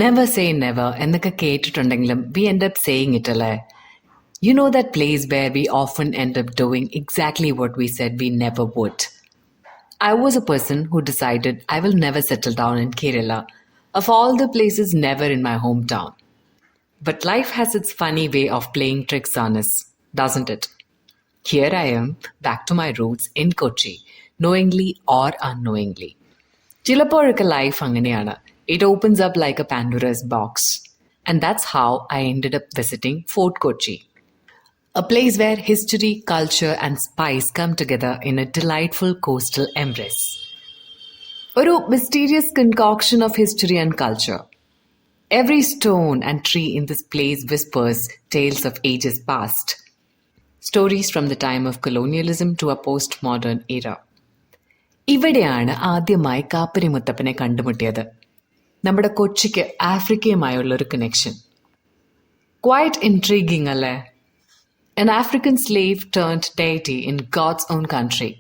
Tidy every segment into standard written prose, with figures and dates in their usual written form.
Never say never എന്നൊക്കെ കേട്ടിട്ടുണ്ടെങ്കിലും we end up saying it അല്ലേ? You know that place where we often end up doing exactly what we said we never would. I was a person who decided I will never settle down in Kerala. Of all the places, never in my hometown. But life has its funny way of playing tricks on us, doesn't it? Here I am, back to my roots in Kochi, knowingly or unknowingly. ചിലപ്പോഴൊക്കെ life അങ്ങനെയാണ്. It opens up like a Pandora's box. And that's how I ended up visiting Fort Kochi. A place where history, culture and spice come together in a delightful coastal embrace. ഒരു mysterious concoction of history and culture. Every stone and tree in this place whispers tales of ages past. Stories from the time of colonialism to a postmodern era. ഇവിടെയാണ് ആദ്യമായി കാപ്പിരി മുത്തപ്പനെ കണ്ടുമുട്ടിയത്. നമ്മുടെ കൊച്ചിക്ക് ആഫ്രിക്കയുമായുള്ളൊരു connection. Quite intriguing അല്ലേ? An African slave turned deity in God's own country.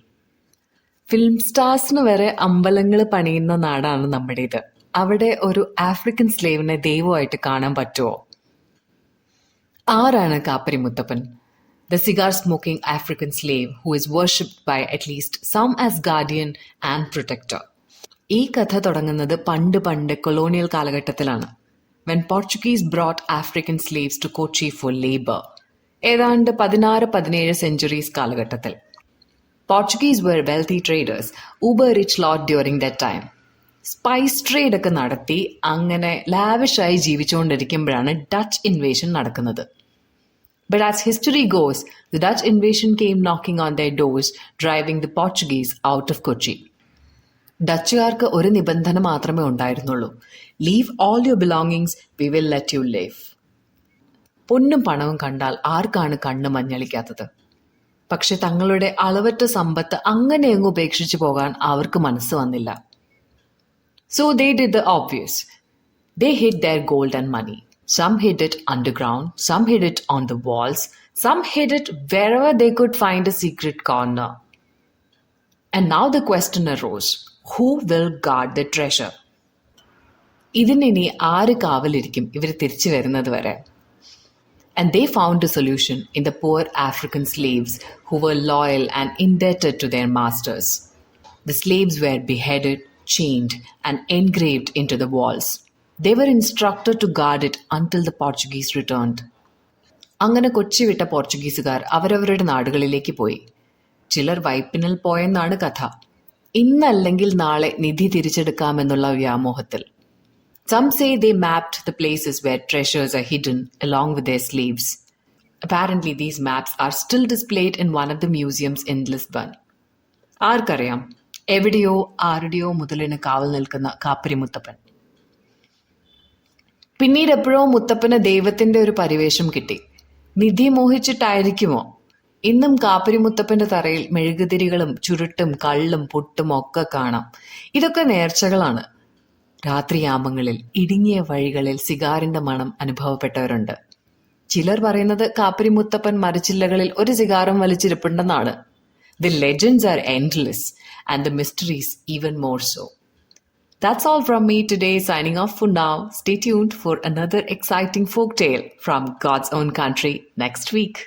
Film സ്റ്റാർസിന് വരെ അമ്പലങ്ങൾ പണിയുന്ന നാടാണ് നമ്മുടേത്. അവിടെ ഒരു ആഫ്രിക്കൻ സ്ലേവിനെ ദൈവമായിട്ട് കാണാൻ പറ്റുമോ? ആരാണ് കാപ്പിരി Muthappan? The cigar-smoking African slave who is worshipped by at least some as guardian and protector. ഈ കഥ തുടങ്ങുന്നത് പണ്ട് കൊളോണിയൽ കാലഘട്ടത്തിലാണ്. When Portuguese brought African slaves to Kochi for labor. ഏതാണ്ട് 16-17 സെഞ്ചുറീസ് കാലഘട്ടത്തിൽ. Portuguese were wealthy traders, uber rich lot during that time. Spice trade ഒക്കെ നടത്തി അങ്ങനെ ലാവിഷായി ജീവിച്ചുകൊണ്ടിരിക്കുമ്പോഴാണ് ഡച്ച് ഇൻവേഷൻ നടക്കുന്നത്. But as history goes, the Dutch invasion came knocking on their doors, driving the Portuguese out of Kochi. ഡച്ചുകാർക്ക് ഒരു നിബന്ധന മാത്രമേ ഉണ്ടായിരുന്നുള്ളൂ. Leave all your belongings, we will let you live. പൊന്നും പണവും കണ്ടാൽ ആർക്കാണ് കണ്ണ് മഞ്ഞളിക്കാത്തത്? പക്ഷെ തങ്ങളുടെ അളവറ്റ സമ്പത്ത് അങ്ങനെയങ്ങ് ഉപേക്ഷിച്ചു പോകാൻ അവർക്ക് മനസ്സ് വന്നില്ല. So they did the obvious. They hid their gold and money. Some hid it underground, some hid it on the walls, some hid it wherever they could find a secret corner. And now the question arose, who will guard the treasure? ഇതിനി ആര് കാവലിരിക്കും ഇവർ തിരിച്ചു വരുന്നത് വരെ? And they found a solution in the poor African slaves who were loyal and indebted to their masters. The slaves were beheaded, chained, and engraved into the walls. They were instructed to guard it until the Portuguese returned. അങ്ങനെ കൊച്ചി വിട്ട പോർച്ചുഗീസുകാർ അവരവരുടെ നാടുകളിലേക്ക് പോയി. ചിലർ വൈപ്പിനിൽ പോയെന്നാണ് കഥ. ഇന്നല്ലെങ്കിൽ നാളെ നിധി തിരിച്ചെടുക്കാമെന്നുള്ള വ്യാമോഹത്തിൽ. Some say they mapped the places where treasures are hidden along with their slaves. Apparently, these maps are still displayed in one of the museums in Lisbon. ആർക്കറിയാം, എവിടെയോ ആരുടെയോ മുതലിന് കാവൽ നിൽക്കുന്ന കാപ്പിരി മുത്തപ്പൻ. പിന്നീട് എപ്പോഴോ മുത്തപ്പന് ദൈവത്തിന്റെ ഒരു പരിവേഷം കിട്ടി. നിധി മോഹിച്ചിട്ടായിരിക്കുമോ? ഇന്നും കാപ്പിരി മുത്തപ്പന്റെ തറയിൽ മെഴുകുതിരികളും ചുരുട്ടും കള്ളും പുട്ടും ഒക്കെ കാണാം. ഇതൊക്കെ നേർച്ചകളാണ്. രാത്രിയാമങ്ങളിൽ ഇടുങ്ങിയ വഴികളിൽ സിഗാറിന്റെ മണം അനുഭവപ്പെട്ടവരുണ്ട്. ചിലർ പറയുന്നത് കാപ്പിരി മുത്തപ്പൻ മരച്ചില്ലകളിൽ ഒരു സിഗാറും വലിച്ചിരിപ്പുണ്ടെന്നാണ്. The legends are endless and the mysteries even more so. That's all from me today, signing off for now. Stay tuned for another exciting folk tale from God's own country next week.